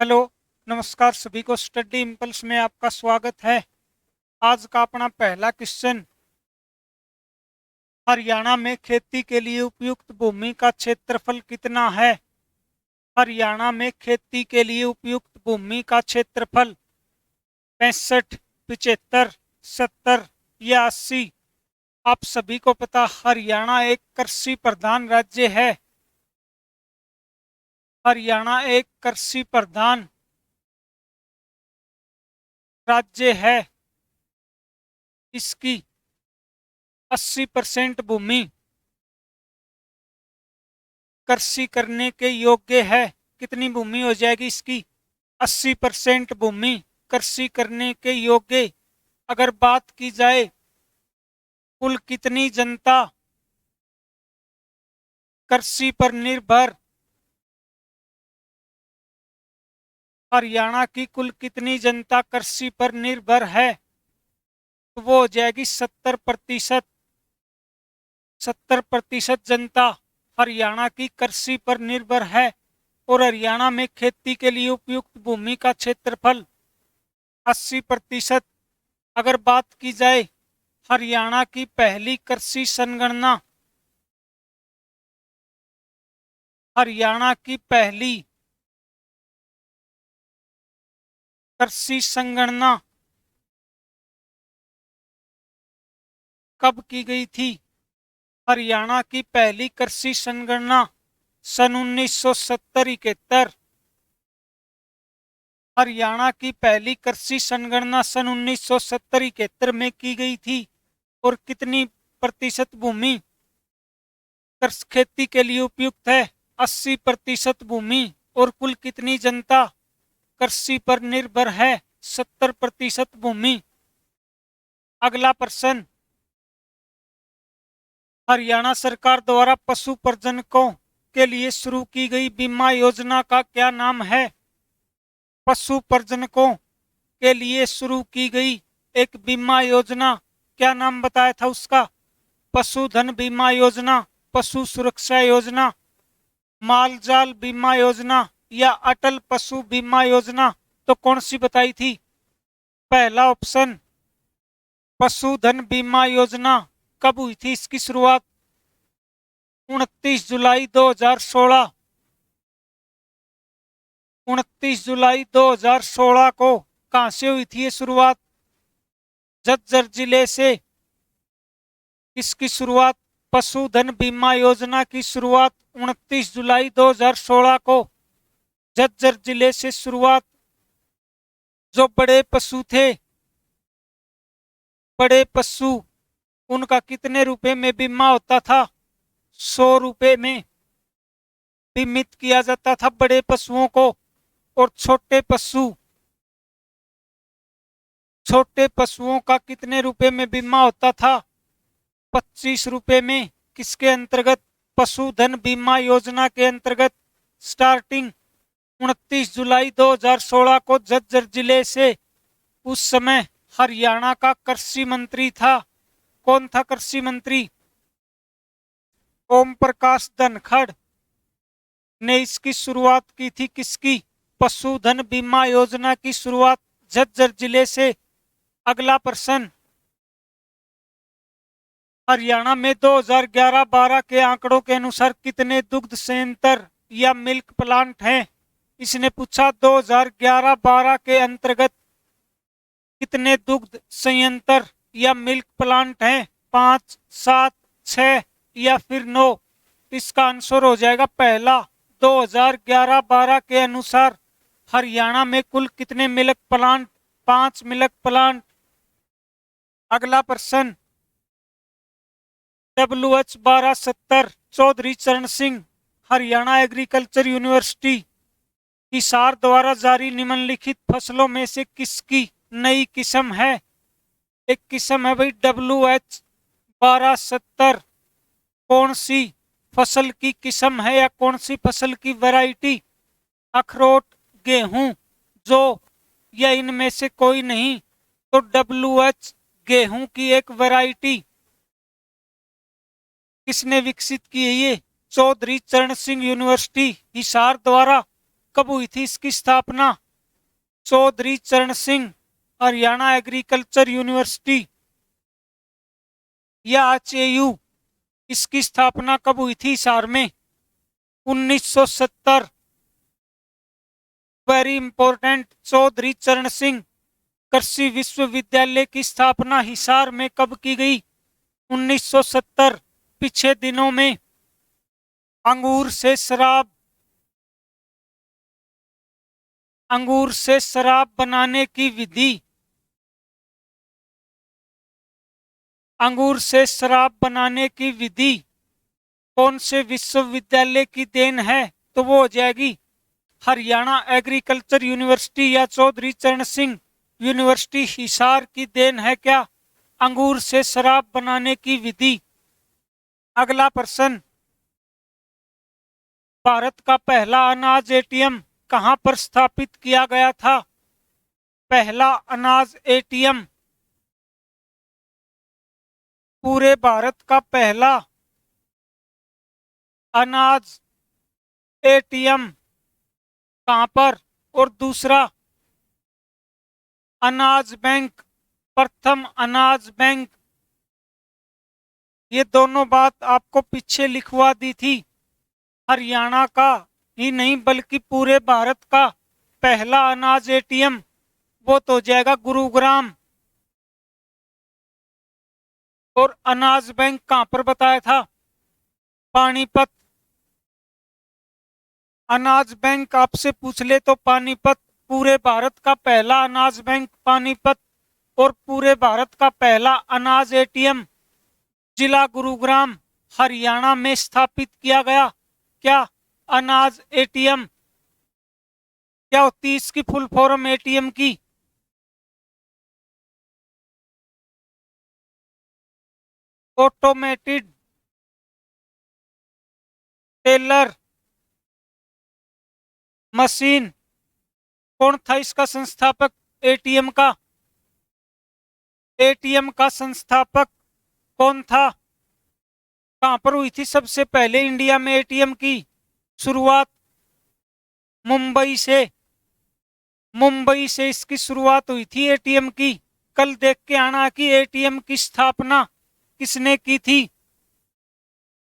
Hello, नमस्कार सभी को। स्टडी इम्पल्स में आपका स्वागत है। आज का अपना पहला क्वेश्चन, हरियाणा में खेती के लिए उपयुक्त भूमि का क्षेत्रफल कितना है? हरियाणा में खेती के लिए उपयुक्त भूमि का क्षेत्रफल 65, 75, 70 या 80। आप सभी को पता, हरियाणा एक कृषि प्रधान राज्य है। हरियाणा एक कृषि प्रधान राज्य है। इसकी 80% भूमि कृषि करने के योग्य है। कितनी भूमि हो जाएगी इसकी? 80% भूमि कृषि करने के योग्य। अगर बात की जाए कुल कितनी जनता कृषि पर निर्भर, हरियाणा की कुल कितनी जनता कृषि पर निर्भर है, तो वो हो जाएगी 70%। 70% जनता हरियाणा की कृषि पर निर्भर है। और हरियाणा में खेती के लिए उपयुक्त भूमि का क्षेत्रफल 80%। अगर बात की जाए हरियाणा की पहली कृषि संगणना, हरियाणा की पहली कृषि संगणना कब की गई थी? हरियाणा की पहली कृषि संगणना सन 1970-71। हरियाणा की पहली कृषि संगणना सन 1970-71 में की गई थी। और कितनी प्रतिशत भूमि खेती के लिए उपयुक्त है? 80% भूमि। और कुल कितनी जनता कृषि पर निर्भर है? 70% भूमि। अगला प्रश्न, हरियाणा सरकार द्वारा पशु प्रजनकों के लिए शुरू की गई बीमा योजना का क्या नाम है? पशु प्रजनकों के लिए शुरू की गई एक बीमा योजना, क्या नाम बताया था उसका? पशुधन बीमा योजना, पशु सुरक्षा योजना, मालजाल बीमा योजना या अटल पशु बीमा योजना। तो कौन सी बताई थी? पहला ऑप्शन पशुधन बीमा योजना। कब हुई थी इसकी शुरुआत? 29 जुलाई 2016। 29 जुलाई 2016 को कहां से हुई थी ये शुरुआत? झज्जर जिले से। इसकी शुरुआत, पशुधन बीमा योजना की शुरुआत 29 जुलाई 2016 को झज्जर जिले से शुरुआत। जो बड़े पशु थे, बड़े पशु, उनका कितने रुपए में बीमा होता था? 100 रुपए में बीमित किया जाता था बड़े पशुओं को। और छोटे पशुओं का कितने रुपए में बीमा होता था? 25 रुपए में। किसके अंतर्गत? पशुधन बीमा योजना के अंतर्गत। स्टार्टिंग 29 जुलाई 2016 को झज्जर जिले से। उस समय हरियाणा का कृषि मंत्री था, कौन था कृषि मंत्री? ओम प्रकाश धनखड़ ने इसकी शुरुआत की थी। किसकी? पशुधन बीमा योजना की शुरुआत झज्जर जिले से। अगला प्रश्न, हरियाणा में 2011-12 के आंकड़ों के अनुसार कितने दुग्ध संयंत्र या मिल्क प्लांट हैं? इसने पूछा 2011-12 के अंतर्गत कितने दुग्ध संयंत्र या मिल्क प्लांट हैं? 5, 7, 6 या फिर 9। इसका आंसर हो जाएगा पहला। 2011-12 के अनुसार हरियाणा में कुल कितने मिल्क प्लांट? 5 milk plant. अगला प्रश्न, WH-1270 चौधरी चरण सिंह हरियाणा एग्रीकल्चर यूनिवर्सिटी हिसार द्वारा जारी निम्नलिखित फसलों में से किसकी नई किस्म है? एक किस्म है भाई WH-1270। कौन सी फसल की किस्म है या कौन सी फसल की वैरायटी? अखरोट, गेहूं, जौ या इनमें से कोई नहीं? तो WH गेहूं की एक वैरायटी। किसने विकसित की है ये? चौधरी चरण सिंह यूनिवर्सिटी हिसार द्वारा कब हुई थी इसकी स्थापना? चौधरी चरण सिंह, हरियाणा एग्रीकल्चर यूनिवर्सिटी या एचएयू, इसकी स्थापना कब हुई थी हिसार में? 1970। वेरी इंपॉर्टेंट, चौधरी चरण सिंह कृषि विश्वविद्यालय की स्थापना हिसार में कब की गई? 1970। पिछले दिनों में अंगूर से शराब बनाने की विधि, अंगूर से शराब बनाने की विधि कौन से विश्वविद्यालय की देन है? तो वो हो जाएगी हरियाणा एग्रीकल्चर यूनिवर्सिटी या चौधरी चरण सिंह यूनिवर्सिटी हिसार की देन है क्या? अंगूर से शराब बनाने की विधि। अगला प्रश्न, भारत का पहला अनाज एटीएम कहां पर स्थापित किया गया था? पहला अनाज एटीएम, पूरे भारत का पहला अनाज एटीएम कहां पर? और दूसरा अनाज बैंक, प्रथम अनाज बैंक, ये दोनों बात आपको पीछे लिखवा दी थी। हरियाणा का ही नहीं बल्कि पूरे भारत का पहला अनाज एटीएम वो तो हो जाएगा गुरुग्राम। और अनाज बैंक कहां पर बताया था? पानीपत। अनाज बैंक आपसे पूछ ले तो पानीपत। पूरे भारत का पहला अनाज बैंक पानीपत और पूरे भारत का पहला अनाज एटीएम जिला गुरुग्राम हरियाणा में स्थापित किया गया। क्या? अनाज एटीएम। क्या होती है इसकी फुल फॉर्म एटीएम की? Automated teller machine. कौन था इसका संस्थापक एटीएम का? एटीएम का संस्थापक कौन था? कहां पर हुई थी सबसे पहले इंडिया में एटीएम की शुरुआत? मुंबई से। मुंबई से इसकी शुरुआत हुई थी एटीएम की। कल देख के आना कि एटीएम की स्थापना किसने की थी।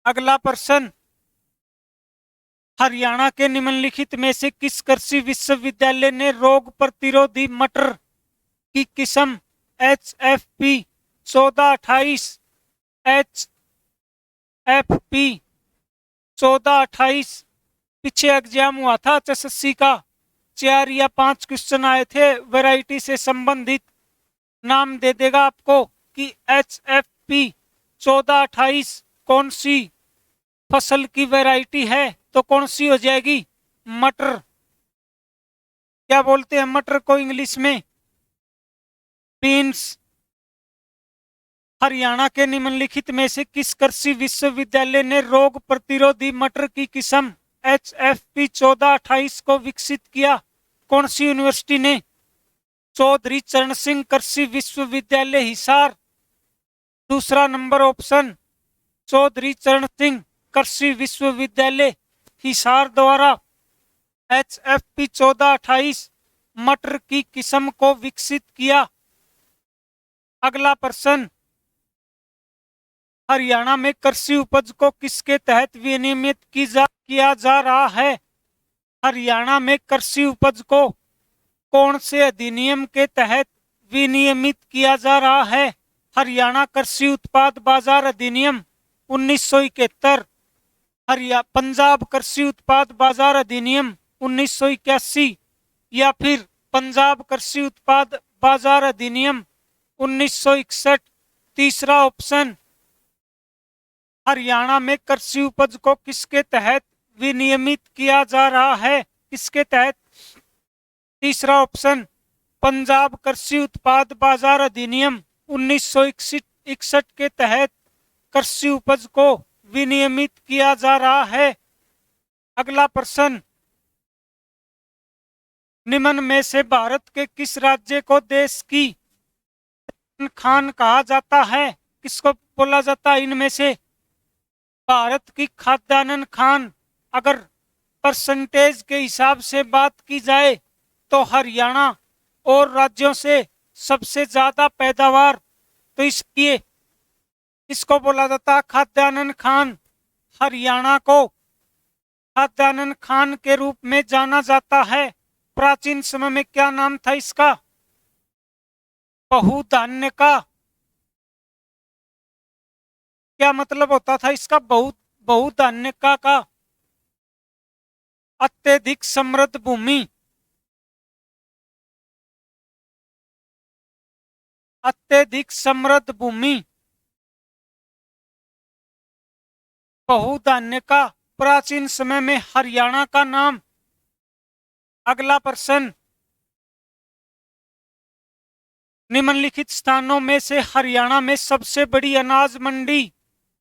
अगला प्रश्न, हरियाणा के निम्नलिखित में से किस कृषि विश्वविद्यालय ने रोग प्रतिरोधी मटर की किस्म HFP 1428 HFP 1428 पीछे एग्जाम हुआ था एसएससी का, 4 या 5 क्वेश्चन आए थे वैरायटी से संबंधित। नाम दे देगा आपको कि HFP 1428 कौन सी फसल की वैरायटी है, तो कौन सी हो जाएगी? मटर। क्या बोलते हैं मटर को इंग्लिश में? बीन्स। हरियाणा के निम्नलिखित में से किस कृषि विश्वविद्यालय ने रोग प्रतिरोधी मटर की किस्म HFP 1428 को विकसित किया? कौन सी यूनिवर्सिटी ने? चौधरी चरण सिंह कृषि विश्वविद्यालय हिसार। दूसरा नंबर ऑप्शन, चौधरी चरण सिंह कृषि विश्वविद्यालय हिसार द्वारा HFP 1428 मटर की किस्म को विकसित किया। अगला प्रश्न, हरियाणा में कृषि उपज को किसके तहत विनियमित किया जा रहा है? हरियाणा में कृषि उपज को कौन से अधिनियम के तहत विनियमित किया जा रहा है? हरियाणा कृषि उत्पाद बाजार अधिनियम 1971, पंजाब कृषि उत्पाद बाजार अधिनियम 1981 या फिर पंजाब कृषि उत्पाद बाजार अधिनियम 1961। तीसरा ऑप्शन, हरियाणा में कृषि उपज को किसके तहत विनियमित किया जा रहा है? किसके तहत? तीसरा ऑप्शन, पंजाब कृषि उत्पाद बाजार अधिनियम 1961 के तहत कृषि उपज को विनियमित किया जा रहा है। अगला प्रश्न, निम्न में से भारत के किस राज्य को देश की खान कहा जाता है? किसको बोला जाता है इनमें से? भारत की खाद्यान्न खान अगर परसेंटेज के हिसाब से बात की जाए तो हरियाणा और राज्यों से सबसे ज्यादा पैदावार, तो इसलिए इसको बोला जाता है खाद्यान्न खान। हरियाणा को खाद्यान्न खान के रूप में जाना जाता है। प्राचीन समय में क्या नाम था इसका? बहुधान्य का। क्या मतलब होता था इसका? बहुधान्य का अत्यधिक समृद्ध भूमि, अत्यधिक समृद्ध भूमि, बहुधान्य का प्राचीन समय में हरियाणा का नाम। अगला प्रश्न, निम्नलिखित स्थानों में से हरियाणा में सबसे बड़ी अनाज मंडी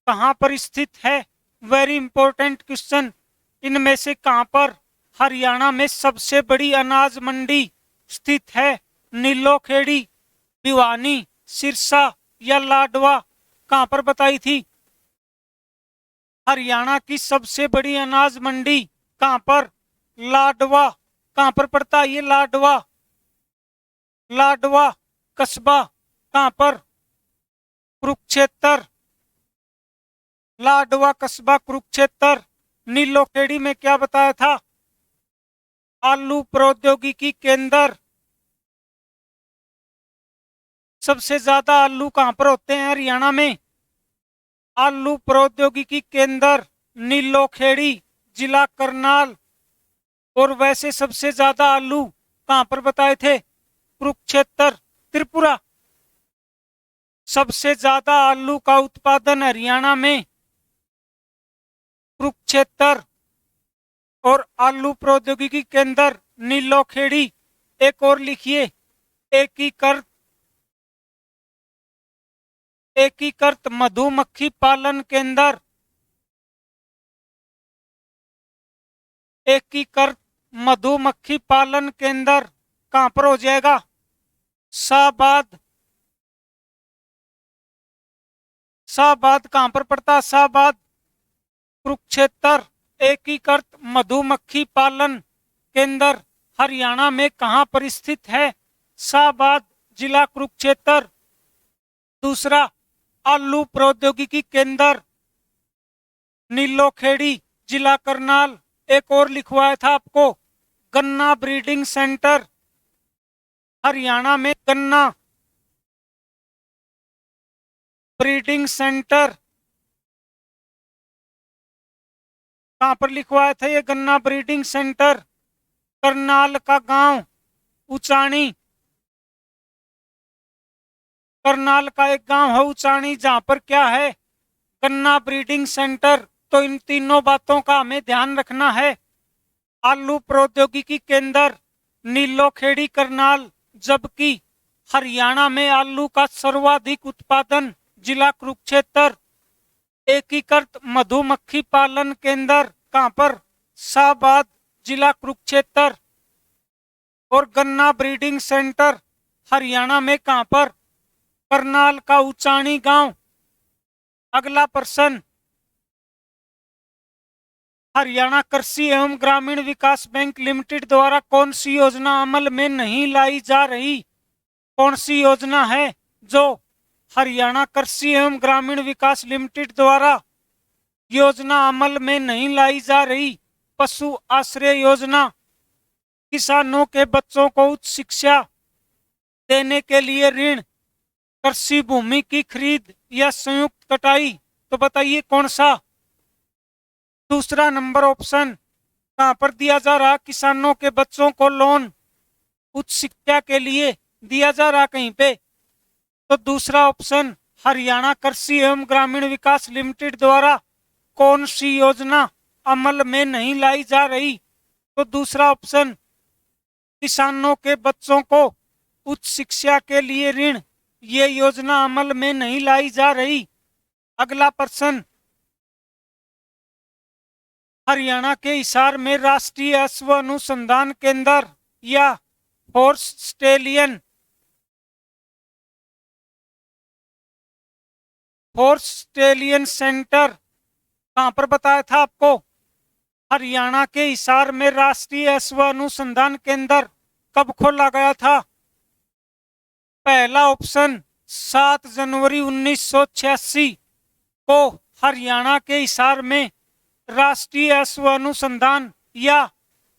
कहां पर स्थित है? Very important question. इनमें से कहां पर हरियाणा में सबसे बड़ी अनाज मंडी स्थित है? नीलोखेड़ी, भिवानी, सिरसा या लाडवा? कहां पर बताई थी? हरियाणा की सबसे बड़ी अनाज मंडी कहां पर? लाडवा। कहां पर पड़ता है ये लाडवा? लाडवा कस्बा कहां पर? कुरुक्षेत्र। लाडवा कस्बा कुरुक्षेत्र। नीलोखेड़ी में क्या बताया था? आलू प्रौद्योगिकी केंद्र। सबसे ज्यादा आलू कहां पर होते हैं हरियाणा में? आलू प्रौद्योगिकी केंद्र नीलोखेड़ी, जिला करनाल। और वैसे सबसे ज्यादा आलू कहां पर बताए थे? कुरुक्षेत्र, त्रिपुरा। सबसे ज्यादा आलू का उत्पादन हरियाणा में कुरुक्षेत्र और आलू प्रौद्योगिकी केंद्र नीलोखेड़ी। एक और लिखिए, एकीकृत एकीकृत मधुमक्खी पालन केंद्र। एकीकृत मधुमक्खी पालन केंद्र कहां पर हो जाएगा? शाहबाद। शाहबाद कहां पर पड़ता? शाहबाद कुरुक्षेत्र। एकीकृत मधुमक्खी पालन केंद्र हरियाणा में कहां पर स्थित है? शाहबाद, जिला कुरुक्षेत्र। दूसरा, आलू प्रौद्योगिकी केंद्र नीलोखेड़ी, जिला करनाल। एक और लिखवाया था आपको, गन्ना ब्रीडिंग सेंटर। हरियाणा में गन्ना ब्रीडिंग सेंटर कहां पर लिखवाया था? ये गन्ना ब्रीडिंग सेंटर करनाल का गांव उचानी। करनाल का एक गांव है उचानी, जहां पर क्या है? गन्ना ब्रीडिंग सेंटर। तो इन तीनों बातों का हमें ध्यान रखना है। आलू प्रौद्योगिकी केंद्र नीलोखेड़ी, करनाल। जबकि हरियाणा में आलू का सर्वाधिक उत्पादन जिला कुरुक्षेत्र। एकीकृत मधुमक्खी पालन केंद्र कहां पर? शाहबाद, जिला कुरुक्षेत्र। और गन्ना ब्रीडिंग सेंटर हरियाणा में कहां पर? करनाल का उचानी गांव। अगला प्रश्न, हरियाणा कृषि एवं ग्रामीण विकास बैंक लिमिटेड द्वारा कौन सी योजना अमल में नहीं लाई जा रही? कौन सी योजना है जो हरियाणा कृषि एवं ग्रामीण विकास लिमिटेड द्वारा योजना अमल में नहीं लाई जा रही? पशु आश्रय योजना। किसानों के बच्चों को उच्च शिक्षा देने के लिए ऋण, कृषि भूमि की खरीद या संयुक्त कटाई? तो बताइए कौन सा? दूसरा नंबर ऑप्शन कहां पर दिया जा रहा? किसानों के बच्चों को लोन उच्च शिक्षा के लिए दिया जा रहा कहीं पे? तो दूसरा ऑप्शन, हरियाणा कृषि एवं ग्रामीण विकास लिमिटेड द्वारा कौन सी योजना अमल में नहीं लाई जा रही? तो दूसरा ऑप्शन, किसानों के बच्चों को उच्च शिक्षा के लिए ऋण, ये योजना अमल में नहीं लाई जा रही। अगला प्रश्न, हरियाणा के हिसार में राष्ट्रीय अश्व अनुसंधान केंद्र या हॉर्स स्टेलियन सेंटर कहां पर बताया था आपको? हरियाणा के हिसार में राष्ट्रीय अश्व अनुसंधान केंद्र कब खोला गया था? पहला ऑप्शन 7 जनवरी 1986 को हरियाणा के हिसार में राष्ट्रीय अश्व अनुसंधान या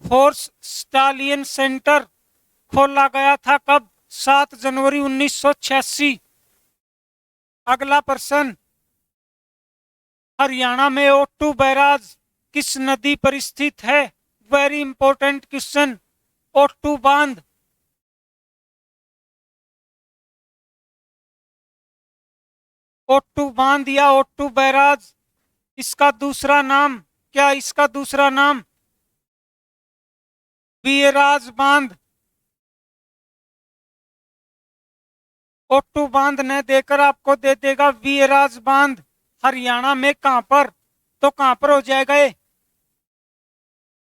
फोर्स स्टालियन सेंटर खोला गया था। कब? 7 जनवरी 1986। अगला प्रश्न, हरियाणा में ओटू बैराज किस नदी पर स्थित है? Very important question. ओटू बांध, ओटू बांध या ओटू बैराज, इसका दूसरा नाम क्या? इसका दूसरा नाम वीराज बांध। ओटू बांध न देकर आपको दे देगा वीराज बांध। हरियाणा में कहां पर? तो कहां पर हो जाएगा ये?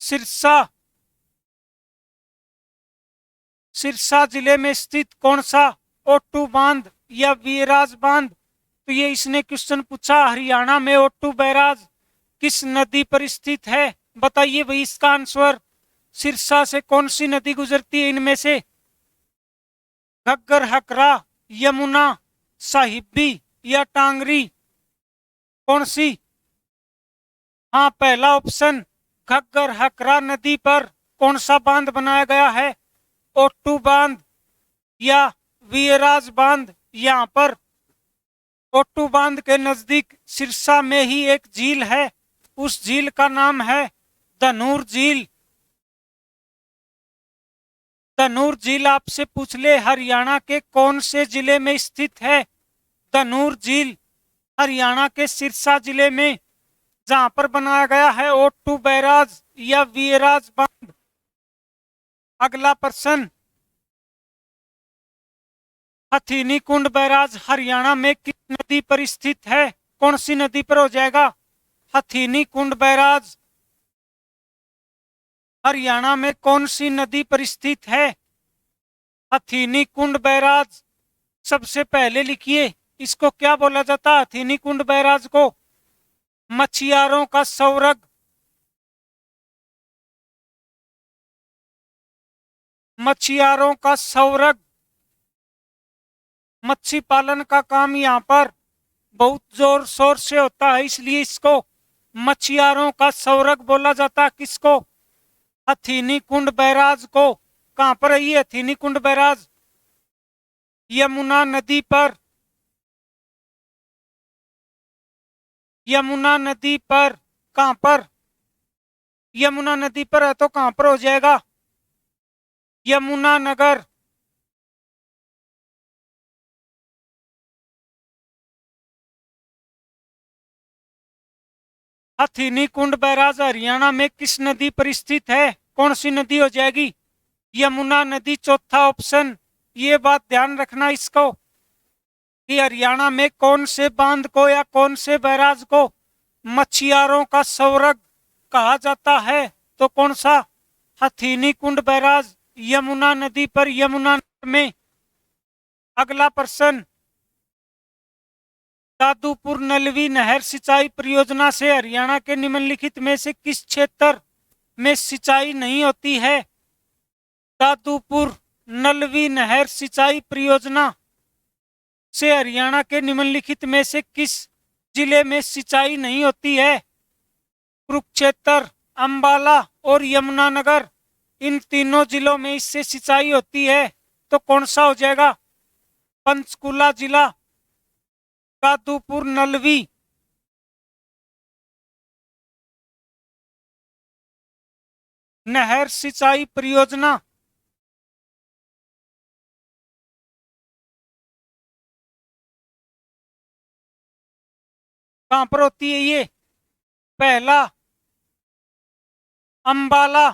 सिरसा। सिरसा जिले में स्थित कौन सा ओटू बांध या वीराज बांध? तो ये इसने क्वेश्चन पूछा, हरियाणा में ओटू बैराज किस नदी पर स्थित है? बताइए भाई इसका आंसर। सिरसा से कौन सी नदी गुजरती है इनमें से? घग्गर, हकरा, यमुना, साहिबी या टांगरी? कौन सी? हाँ, पहला ऑप्शन। घग्गर हकरा नदी पर कौन सा बांध बनाया गया है? ओटू बांध या वीराज बांध। यहाँ पर ओटू बांध के नजदीक सिरसा में ही एक झील है, उस झील का नाम है धनूर झील। धनूर झील आपसे पूछ ले हरियाणा के कौन से जिले में स्थित है? धनूर झील हरियाणा के सिरसा जिले में, जहां पर बनाया गया है ओटू बैराज या वीराज बांध। अगला प्रश्न, हथीनी कुंड बैराज हरियाणा में किस नदी पर स्थित है? कौन सी नदी पर हो जाएगा? हथीनी कुंड बैराज हरियाणा में कौन सी नदी पर स्थित है? हथीनी कुंड बैराज। सबसे पहले लिखिए इसको क्या बोला जाता है? हथीनी कुंड बैराज को मछियारों का सौरग। मछियारों का सौरग। मच्छी पालन का काम यहाँ पर बहुत जोर शोर से होता है, इसलिए इसको मछियारों का सौरग बोला जाता। किसको? हथीनी कुंड बैराज को। कहां पर है ये हथीनी कुंड बैराज? यमुना नदी पर। यमुना नदी पर। कहां पर? यमुना नदी पर है तो कहां पर हो जाएगा? यमुनानगर। हथीनी कुंड बैराज हरियाणा में किस नदी पर स्थित है? कौन सी नदी हो जाएगी? यमुना नदी चौथा ऑप्शन। ये बात ध्यान रखना इसको कि हरियाणा में कौन से बांध को या कौन से बैराज को मछियारों का सौरग कहा जाता है? तो कौन सा? हथीनी कुंड बैराज यमुना नदी पर, यमुना में। अगला प्रश्न, दादूपुर नलवी नहर सिंचाई परियोजना से हरियाणा के निम्नलिखित में से किस क्षेत्र में सिंचाई नहीं होती है? दादूपुर नलवी नहर सिंचाई परियोजना से हरियाणा के निम्नलिखित में से किस जिले में सिंचाई नहीं होती है? कुरुक्षेत्र, अंबाला और यमुनानगर। इन तीनों जिलों में इससे सिंचाई होती है तो कौन सा हो जाएगा? पंचकुला जिला। दादूपुर नलवी नहर सिंचाई परियोजना कहां पर होती है ये? पहला अंबाला,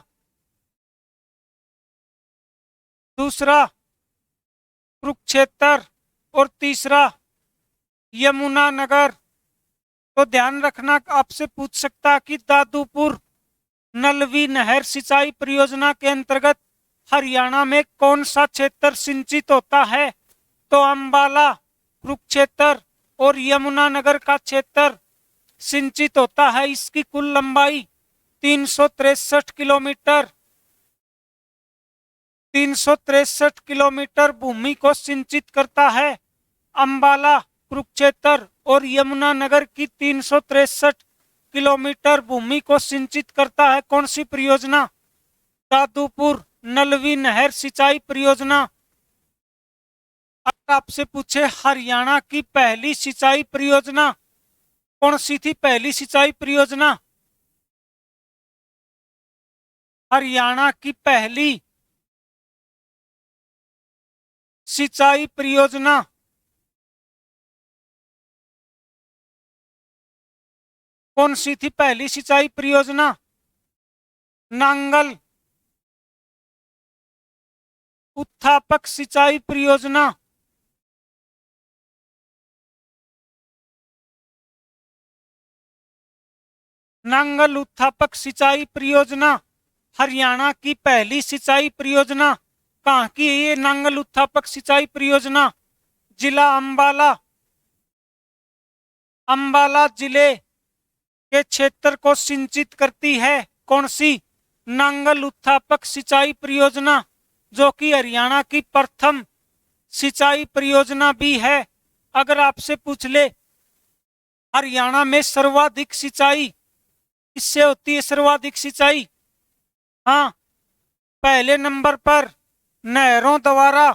दूसरा कुरुक्षेत्र और तीसरा यमुनानगर। तो ध्यान रखना, आपसे पूछ सकता कि दादूपुर नलवी नहर सिंचाई परियोजना के अंतर्गत हरियाणा में कौन सा क्षेत्र सिंचित होता है? तो अंबाला, कुरुक्षेत्र और यमुनानगर का क्षेत्र सिंचित होता है। इसकी कुल लंबाई 363 किलोमीटर 363 किलोमीटर भूमि को सिंचित करता है। अंबाला, कुरुक्षेत्र और यमुनानगर की 363 किलोमीटर भूमि को सिंचित करता है कौन सी परियोजना? दादूपुर नलवी नहर सिंचाई परियोजना। अगर आपसे पूछे हरियाणा की पहली सिंचाई परियोजना कौन सी थी? पहली सिंचाई परियोजना हरियाणा की पहली सिंचाई परियोजना कौन सी थी? पहली सिंचाई परियोजना नांगल उत्थापक सिंचाई परियोजना। नांगल उत्थापक सिंचाई परियोजना हरियाणा की पहली सिंचाई परियोजना। कहाँ की है ये नांगल उत्थापक सिंचाई परियोजना? जिला अंबाला। अंबाला जिले के क्षेत्र को सिंचित करती है कौन सी? नांगल उत्थापक सिंचाई परियोजना, जो कि हरियाणा की प्रथम सिंचाई परियोजना भी है। अगर आपसे पूछ ले हरियाणा में सर्वाधिक सिंचाई किससे होती है? सर्वाधिक सिंचाई, हाँ, पहले नंबर पर नहरों द्वारा।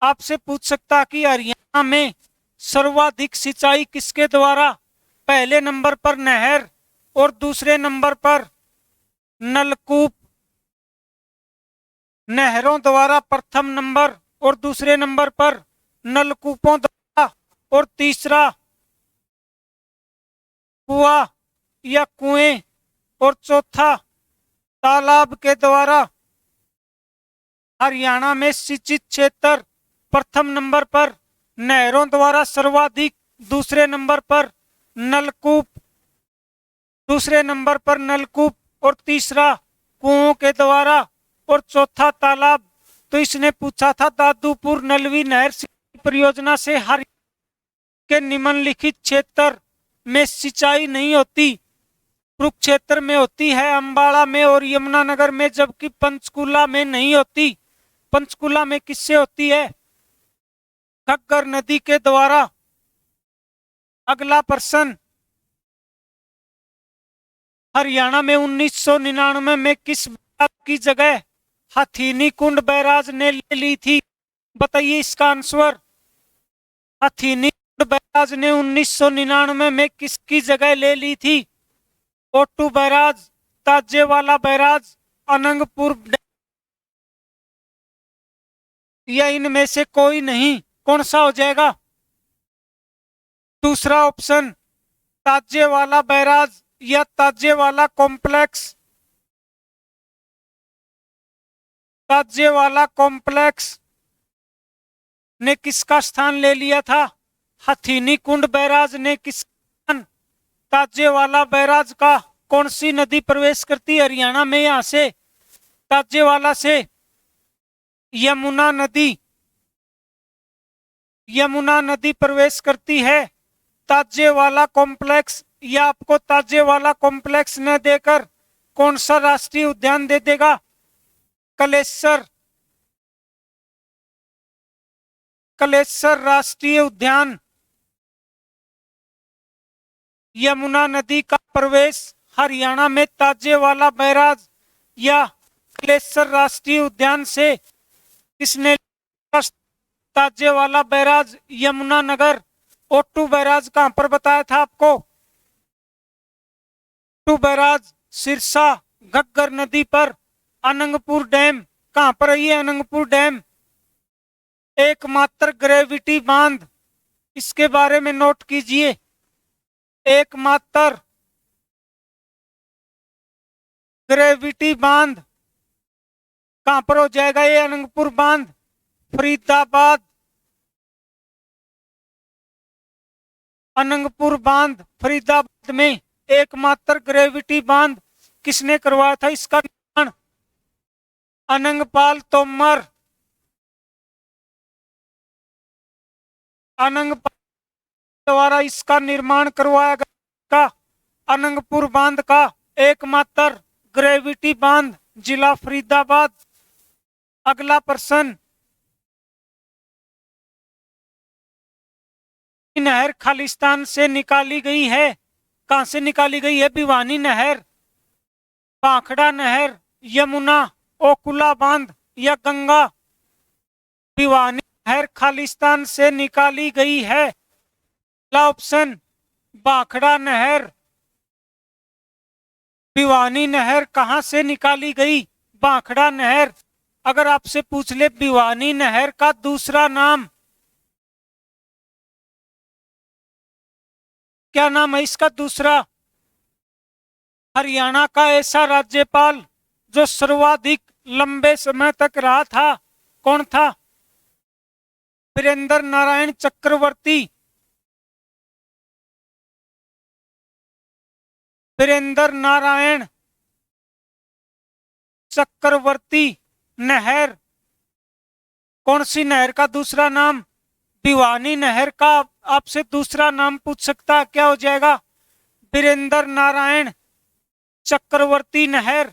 आपसे पूछ सकता कि हरियाणा में सर्वाधिक सिंचाई किसके द्वारा? पहले नंबर पर नहर और दूसरे नंबर पर नलकूप। नहरों द्वारा प्रथम नंबर और दूसरे नंबर पर नलकूपों द्वारा और तीसरा कुआं या कुएं और चौथा तालाब के द्वारा। हरियाणा में सिंचित क्षेत्र प्रथम नंबर पर नहरों द्वारा सर्वाधिक, दूसरे नंबर पर नलकूप, दूसरे नंबर पर नलकूप और तीसरा कुओं के द्वारा और चौथा तालाब। तो इसने पूछा था दादूपुर नलवी नहर सिंचाई परियोजना से हरियाणा के निम्नलिखित क्षेत्र में सिंचाई नहीं होती? कुरुक्षेत्र में होती है, अंबाला में और यमुनानगर में, जबकि पंचकूला में नहीं होती। पंचकूला में किससे होती है? घग्गर नदी के द्वारा। अगला प्रश्न, हरियाणा में 1999 में किस बैराज की जगह हथीनी कुंड बैराज ने ले ली थी? बताइए इसका आंसर। हथीनी कुंड बैराज ने 1999 में किसकी जगह ले ली थी? ओटू बैराज, ताजेवाला बैराज, अनंगपुर या इनमें से कोई नहीं? कौन सा हो जाएगा? दूसरा ऑप्शन, ताजेवाला बैराज या ताजेवाला कॉम्प्लेक्स। ताजेवाला कॉम्प्लेक्स ने किसका स्थान ले लिया था? हथीनी कुंड बैराज ने किस स्थान? ताजेवाला बैराज का। कौन सी नदी प्रवेश करती है हरियाणा में? यहां से ताजेवाला से यमुना नदी। यमुना नदी प्रवेश करती है ताजेवाला कॉम्प्लेक्स। या आपको ताजेवाला कॉम्प्लेक्स न देकर कौन सा राष्ट्रीय उद्यान दे देगा? कलेसर। कलेसर राष्ट्रीय उद्यान। यमुना नदी का प्रवेश हरियाणा में ताजेवाला बैराज या कलेसर राष्ट्रीय उद्यान से किसने? ताजेवाला बैराज, यमुनानगर। ओटू बैराज कहां पर बताया था आपको? ओटू बैराज सिरसा घग्गर नदी पर। अनंगपुर डैम कहां पर है? ये अनंगपुर डैम एकमात्र ग्रेविटी बांध, इसके बारे में नोट कीजिए। एकमात्र ग्रेविटी बांध कहां पर हो जाएगा? ये अनंगपुर बांध फरीदाबाद। अनंगपुर बांध फरीदाबाद में एकमात्र ग्रेविटी बांध किसने करवाया था? इसका निर्माण अनंगपाल तोमर। अनंगपाल द्वारा इसका निर्माण करवाया गया। अनंगपुर बांध का एकमात्र ग्रेविटी बांध जिला फरीदाबाद। अगला प्रश्न, नहर खालिस्तान से निकाली गई है, कहां से निकाली गई है? भिवानी नहर, भाखड़ा नहर, यमुना, ओकुला बांध या गंगा? भिवानी नहर खालिस्तान से निकाली गई है। पहला ऑप्शन भाखड़ा नहर। भिवानी नहर कहां से निकाली गई? भाखड़ा नहर। अगर आपसे पूछ ले भिवानी नहर का दूसरा नाम, क्या नाम है इसका दूसरा? हरियाणा का ऐसा राज्यपाल जो सर्वाधिक लंबे समय तक रहा था, कौन था? वीरेंद्र नारायण चक्रवर्ती। वीरेंद्र नारायण चक्रवर्ती नहर। कौन सी नहर का दूसरा नाम? भिवानी नहर का आपसे दूसरा नाम पूछ सकता है, क्या हो जाएगा? वीरेंद्र नारायण चक्रवर्ती नहर।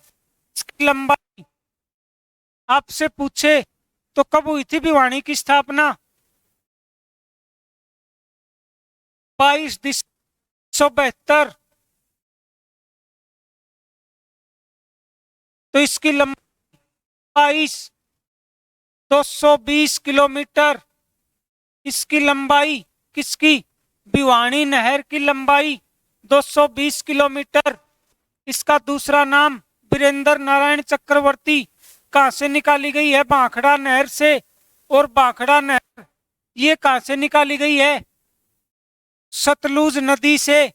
इसकी लंबाई आपसे पूछे तो कब हुई थी भिवानी की स्थापना? 22 दिसंबर 1972। तो इसकी लंबाई 220 किलोमीटर। इसकी लंबाई किसकी? भिवानी नहर की लंबाई 220 किलोमीटर। इसका दूसरा नाम वीरेंद्र नारायण चक्रवर्ती। कहां से निकाली गई है? भाखड़ा नहर से। और भाखड़ा नहर ये कहां से निकाली गई है? सतलुज नदी से।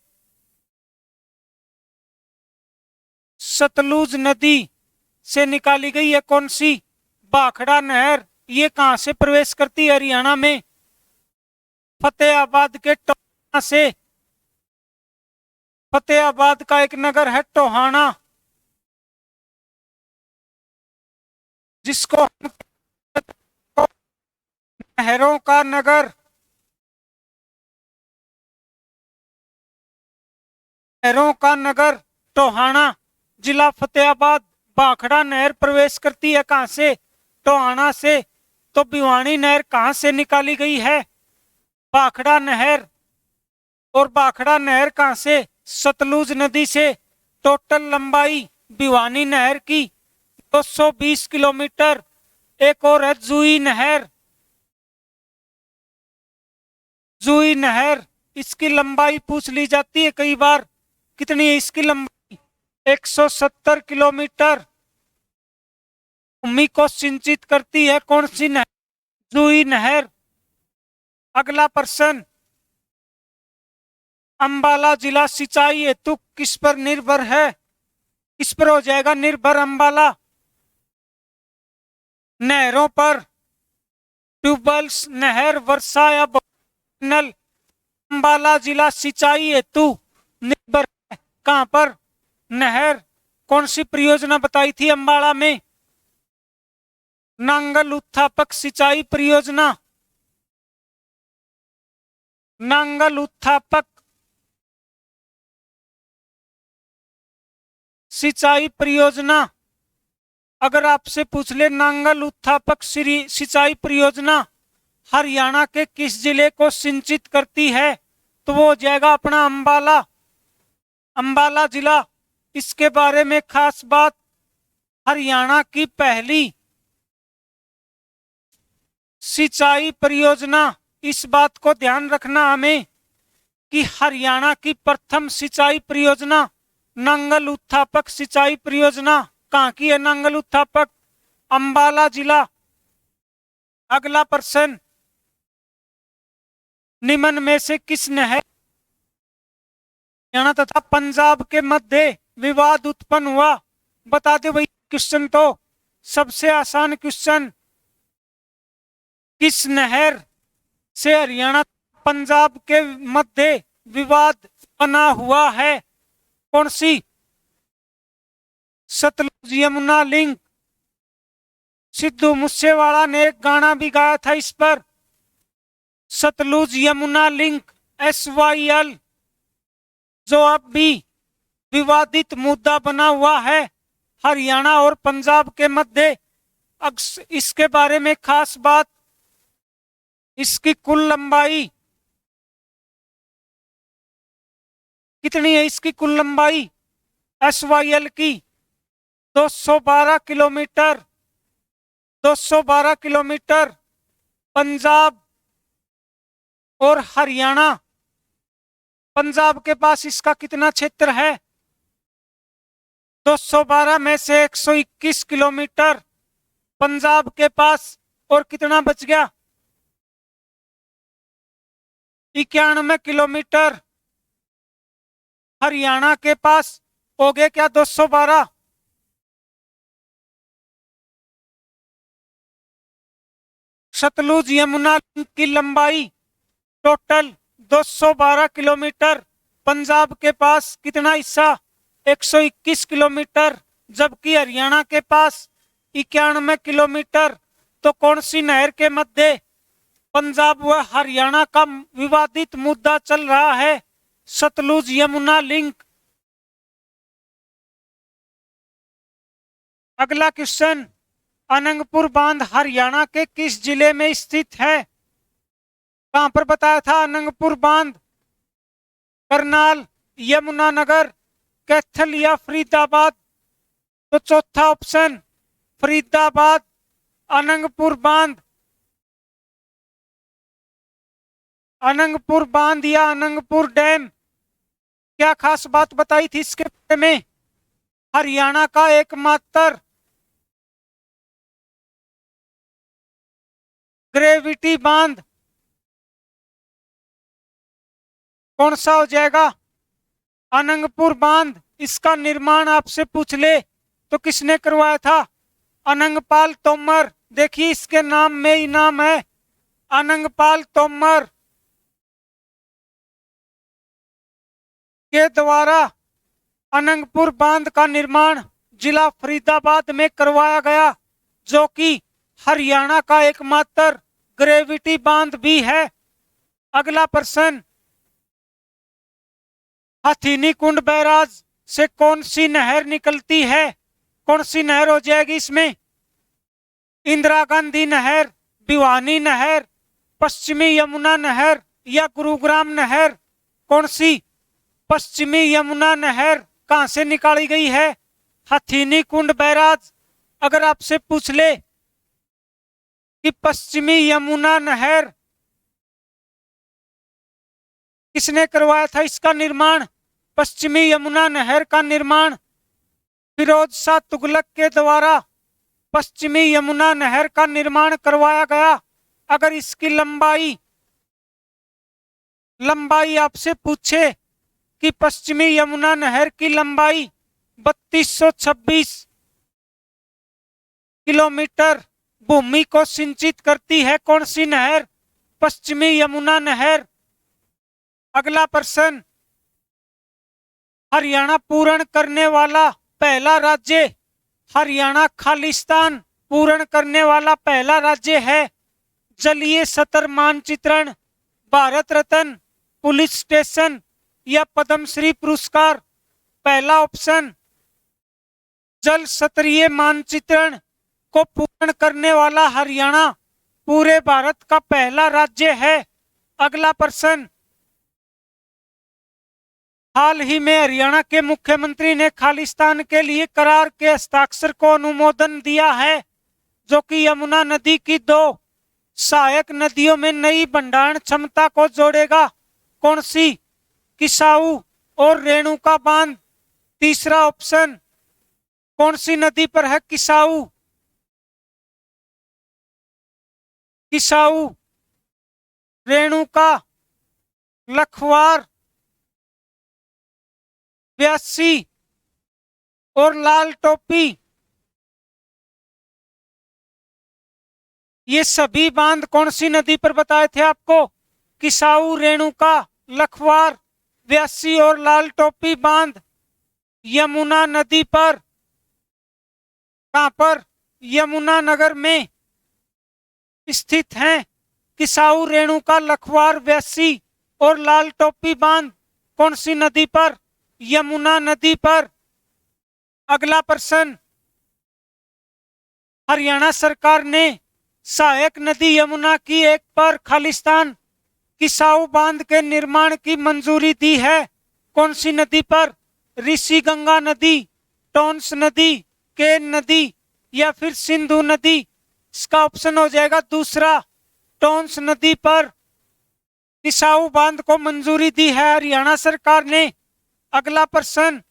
सतलुज नदी से निकाली गई है। कौन सी? भाखड़ा नहर। ये कहां से प्रवेश करती है? हरियाणा में फतेहाबाद के टोहाना से। फतेहाबाद का एक नगर है टोहाना, जिसको नहरों का नगर, नहरों का नगर टोहाना, जिला फतेहाबाद। भाखड़ा नहर प्रवेश करती है कहां से? टोहाना से। तो भिवानी नहर कहां से निकाली गई है? भाखड़ा नहर। और भाखड़ा नहर कहां से? सतलुज नदी से। टोटल लंबाई भिवानी नहर की 220 किलोमीटर। एक और है जुई नहर। जुई नहर, इसकी लंबाई पूछ ली जाती है कई बार। कितनी है इसकी लंबाई? 170 किलोमीटर। भूमि को सिंचित करती है कौन सी नहर? जुई नहर। अगला प्रश्न, अंबाला जिला सिंचाई हेतु किस पर निर्भर है? किस पर हो जाएगा निर्भर अंबाला? नहरों पर, ट्यूबवेल्स, नहर, वर्षा या नल? अंबाला जिला सिंचाई हेतु निर्भर है कहां पर? नहर। कौन सी परियोजना बताई थी अंबाला में? नांगल उत्थापक सिंचाई परियोजना। नांगल उत्थापक सिंचाई परियोजना। अगर आपसे पूछ ले नांगल उत्थापक सिंचाई परियोजना हरियाणा के किस जिले को सिंचित करती है? तो वो हो जाएगा अपना अंबाला, अंबाला जिला। इसके बारे में खास बात, हरियाणा की पहली सिंचाई परियोजना, इस बात को ध्यान रखना हमें कि हरियाणा की प्रथम सिंचाई परियोजना नांगल उत्थापक सिंचाई परियोजना कहां की है? नांगल उत्थापक, अंबाला जिला। अगला प्रश्न, निम्न में से किस नहर हरियाणा तथा पंजाब के मध्य विवाद उत्पन्न हुआ? बता दे भाई, क्वेश्चन तो सबसे आसान क्वेश्चन। किस नहर से हरियाणा पंजाब के मध्य विवाद बना हुआ है? कौन सी? सतलुज यमुना लिंक। सिद्धू मूसेवाला ने एक गाना भी गाया था इस पर, सतलुज यमुना लिंक SYL, जो अब भी विवादित मुद्दा बना हुआ है हरियाणा और पंजाब के मध्य। इसके बारे में खास बात, इसकी कुल लंबाई कितनी है? इसकी कुल लंबाई SYL की 212 किलोमीटर। 212 किलोमीटर। पंजाब और हरियाणा, पंजाब के पास इसका कितना क्षेत्र है? 212 में से 121 किलोमीटर पंजाब के पास, और कितना बच गया? 91 किलोमीटर हरियाणा के पास। हो गए क्या 212? सतलुज यमुना की लंबाई टोटल 212 किलोमीटर। पंजाब के पास कितना हिस्सा? 121 किलोमीटर, जबकि हरियाणा के पास 91 किलोमीटर। तो कौन सी नहर के मध्य पंजाब व हरियाणा का विवादित मुद्दा चल रहा है? सतलुज यमुना लिंक। अगला क्वेश्चन, अनंगपुर बांध हरियाणा के किस जिले में स्थित है? कहां पर बताया था अनंगपुर बांध? करनाल, यमुनानगर, कैथल या फरीदाबाद? तो चौथा ऑप्शन फरीदाबाद। अनंगपुर बांध, अनंगपुर बांध या अनंगपुर डैम, क्या खास बात बताई थी इसके बारे में? हरियाणा का एकमात्र ग्रेविटी बांध कौन सा हो जाएगा? अनंगपुर बांध। इसका निर्माण आपसे पूछ ले तो किसने करवाया था? अनंगपाल तोमर। देखिए इसके नाम में ही नाम है, अनंगपाल तोमर के द्वारा अनंगपुर बांध का निर्माण जिला फरीदाबाद में करवाया गया, जो कि हरियाणा का एकमात्र ग्रेविटी बांध भी है। अगला प्रश्न, हथीनी कुंड बैराज से कौन सी नहर निकलती है? कौन सी नहर हो जाएगी इसमें? इंदिरा गांधी नहर, भिवानी नहर, पश्चिमी यमुना नहर या गुरुग्राम नहर? कौन सी? पश्चिमी यमुना नहर। कहां से निकाली गई है? हथीनी कुंड बैराज। अगर आपसे पूछ ले कि पश्चिमी यमुना नहर किसने करवाया था इसका निर्माण? पश्चिमी यमुना नहर का निर्माण फिरोज शाह तुगलक के द्वारा पश्चिमी यमुना नहर का निर्माण करवाया गया। अगर इसकी लंबाई आपसे पूछे कि पश्चिमी यमुना नहर की लंबाई 3226 किलोमीटर भूमि को सिंचित करती है, कौन सी नहर? पश्चिमी यमुना नहर। अगला प्रश्न, हरियाणा पूर्ण करने वाला पहला राज्य, हरियाणा खालिस्तान पूर्ण करने वाला पहला राज्य है। जलीय सतर मानचित्रण, भारत रत्न, पुलिस स्टेशन या पद्मश्री पुरस्कार? पहला ऑप्शन जल स्तरीय मानचित्रण को पूर्ण करने वाला हरियाणा पूरे भारत का पहला राज्य है। अगला प्रश्न, हाल ही में हरियाणा के मुख्यमंत्री ने खालिस्तान के लिए करार के हस्ताक्षर को अनुमोदन दिया है, जो कि यमुना नदी की 2 सहायक नदियों में नई भंडारण क्षमता को जोड़ेगा। कौन सी? किसाऊ और रेणुका बांध। तीसरा ऑप्शन कौन सी नदी पर है? किसाऊ। किसाऊ, रेणुका, लखवार, व्यासी और लाल टोपी, ये सभी बांध कौन सी नदी पर बताए थे आपको? किसाऊ, रेणुका, लखवार, व्यासी और लाल टोपी बांध यमुना नदी पर। कहां पर? यमुनानगर में स्थित हैं। किसाऊ, रेणुका, लखवार, व्यासी और लाल टोपी बांध कौन सी नदी पर? यमुना नदी पर। अगला प्रश्न, हरियाणा सरकार ने सहायक नदी यमुना की एक पर खालिस्तान किसाऊ बांध के निर्माण की मंजूरी दी है। कौन सी नदी पर? ऋषि गंगा नदी, टोंस नदी, केन नदी या फिर सिंधु नदी। इसका ऑप्शन हो जाएगा दूसरा, टोंस नदी पर किसाऊ बांध को मंजूरी दी है हरियाणा सरकार ने। अगला प्रश्न,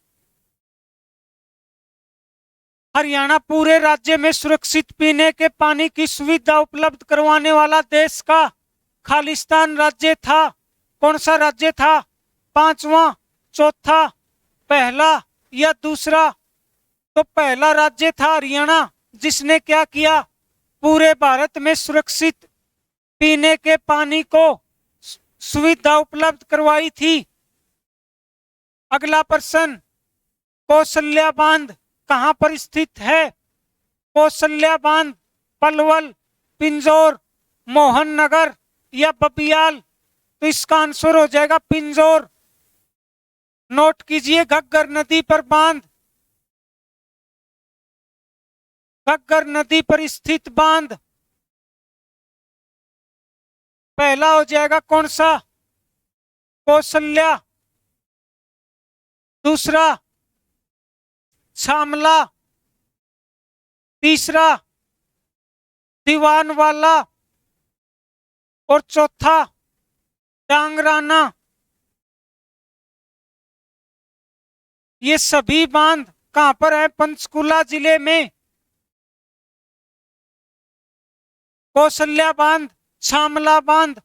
हरियाणा पूरे राज्य में सुरक्षित पीने के पानी की सुविधा उपलब्ध करवाने वाला देश का खालिस्तान राज्य था। कौन सा राज्य था? पांचवा, चौथा, पहला या दूसरा? तो पहला राज्य था हरियाणा, जिसने क्या किया? पूरे भारत में सुरक्षित पीने के पानी को सुविधा उपलब्ध करवाई थी। अगला प्रश्न, कौशल्या बांध कहां पर स्थित है? कौशल्या बांध पलवल, पिंजौर, मोहन नगर या बबियाल। तो इसका आंसर हो जाएगा पिंजौर। नोट कीजिए, घग्गर नदी पर बांध, घग्गर नदी पर स्थित बांध पहला हो जाएगा कौन सा? कौशल्या, दूसरा शामला, तीसरा दीवानवाला और चौथा डांगराना। ये सभी बांध कहां पर है? पंचकुला जिले में। कौशल्या बांध, शामला बांध,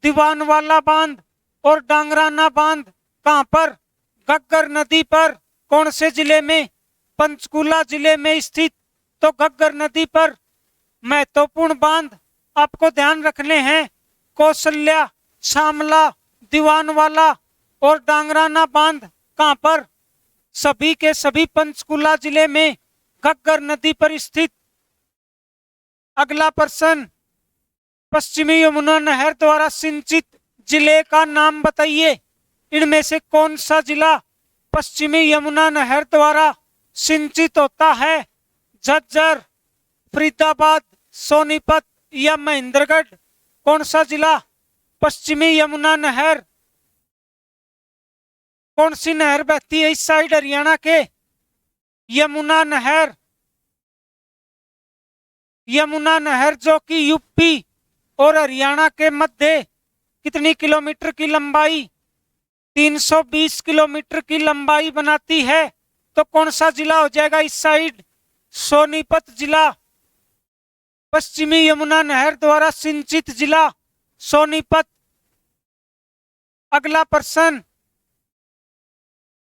दीवानवाला बांध और डांगराना बांध कहां पर? घग्गर नदी पर। कौन से जिले में? पंचकुला जिले में स्थित। तो घग्गर नदी पर महत्वपूर्ण बांध आपको ध्यान रखने हैं, कौशल्या, शामला, दीवानवाला और डांगराना बांध कहां पर? सभी के सभी पंचकुला जिले में, घग्गर नदी पर स्थित। अगला प्रश्न, पश्चिमी यमुना नहर द्वारा सिंचित जिले का नाम बताइए। इनमें से कौन सा जिला पश्चिमी यमुना नहर द्वारा सिंचित होता है? झज्जर, फरीदाबाद, सोनीपत या महेंद्रगढ़। कौन सा जिला पश्चिमी यमुना नहर, कौन सी नहर बहती है इस साइड हरियाणा के? यमुना नहर। यमुना नहर जो कि यूपी और हरियाणा के मध्य कितनी किलोमीटर की लंबाई? 320 किलोमीटर की लंबाई बनाती है। तो कौन सा जिला हो जाएगा इस साइड? सोनीपत जिला। पश्चिमी यमुना नहर द्वारा सिंचित जिला सोनीपत। अगला प्रश्न,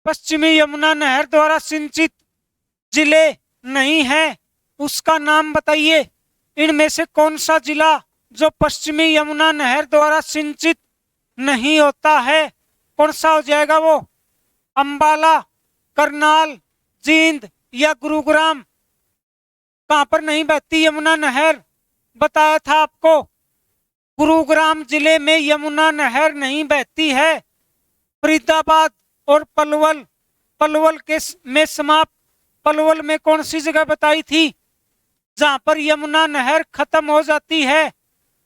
पश्चिमी यमुना नहर द्वारा सिंचित जिले नहीं है, उसका नाम बताइए। इनमें से कौन सा जिला जो पश्चिमी यमुना नहर द्वारा सिंचित नहीं होता है? कौन सा हो जाएगा वो? अंबाला, करनाल, जींद या गुरुग्राम। कहां पर नहीं बहती यमुना नहर? बताया था आपको, गुरुग्राम जिले में यमुना नहर नहीं बहती है। फरीदाबाद और पलवल, पलवल के में समाप्त। पलवल में कौन सी जगह बताई थी जहां पर यमुना नहर खत्म हो जाती है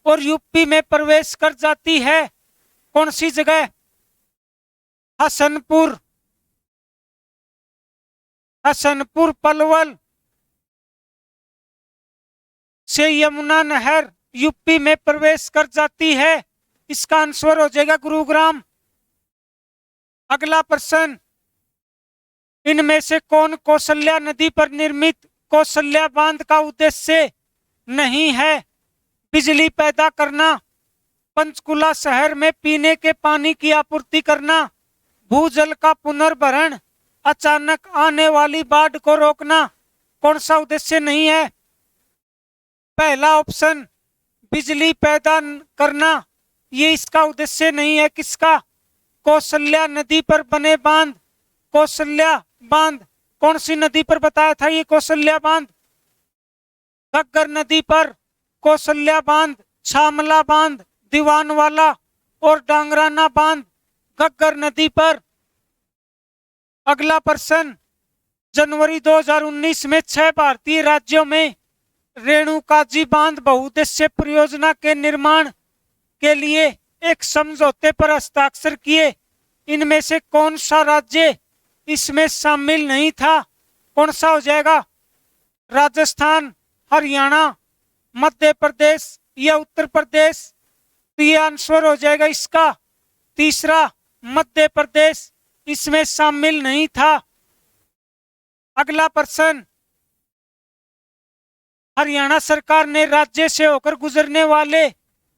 और यूपी में प्रवेश कर जाती है? कौन सी जगह? हसनपुर, हसनपुर पलवल से यमुना नहर यूपी में प्रवेश कर जाती है। इसका आंसर हो जाएगा गुरुग्राम। अगला प्रश्न, इनमें से कौन कौशल्या नदी पर निर्मित कौशल्या बांध का उद्देश्य नहीं है? बिजली पैदा करना, पंचकुला शहर में पीने के पानी की आपूर्ति करना, भूजल का पुनर्भरण, अचानक आने वाली बाढ़ को रोकना। कौन सा उद्देश्य नहीं है? पहला ऑप्शन बिजली पैदा करना, ये इसका उद्देश्य नहीं है। किसका? कौशल्या नदी पर बने बांध। कौशल्या बांध कौन सी नदी पर बताया था ये कौशल्या बांध? घग्गर नदी पर कौशल्या बांध, शामला बांध, दीवानवाला और डांगराना बांध घग्गर नदी पर। अगला प्रश्न, जनवरी 2019 में 6 भारतीय राज्यों में रेणुकाजी बांध बहुउद्देश्य परियोजना के निर्माण के लिए एक समझौते पर हस्ताक्षर किए। इनमें से कौन सा राज्य इसमें शामिल नहीं था? कौन सा हो जाएगा? राजस्थान, हरियाणा, मध्य प्रदेश या उत्तर प्रदेश? तो ये आंसर हो जाएगा इसका तीसरा, मध्य प्रदेश इसमें शामिल नहीं था। अगला प्रश्न, हरियाणा सरकार ने राज्य से होकर गुजरने वाले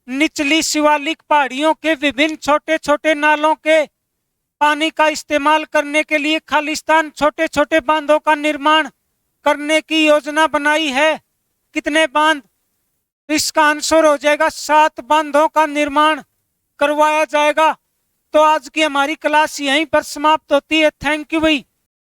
निचली शिवालिक पहाड़ियों के विभिन्न छोटे छोटे नालों के पानी का इस्तेमाल करने के लिए खालिस्तान छोटे छोटे बांधों का निर्माण करने की योजना बनाई है। कितने बांध? इसका आंसर हो जाएगा 7 बांधों का निर्माण करवाया जाएगा। तो आज की हमारी क्लास यहीं पर समाप्त होती है। थैंक यू भाई।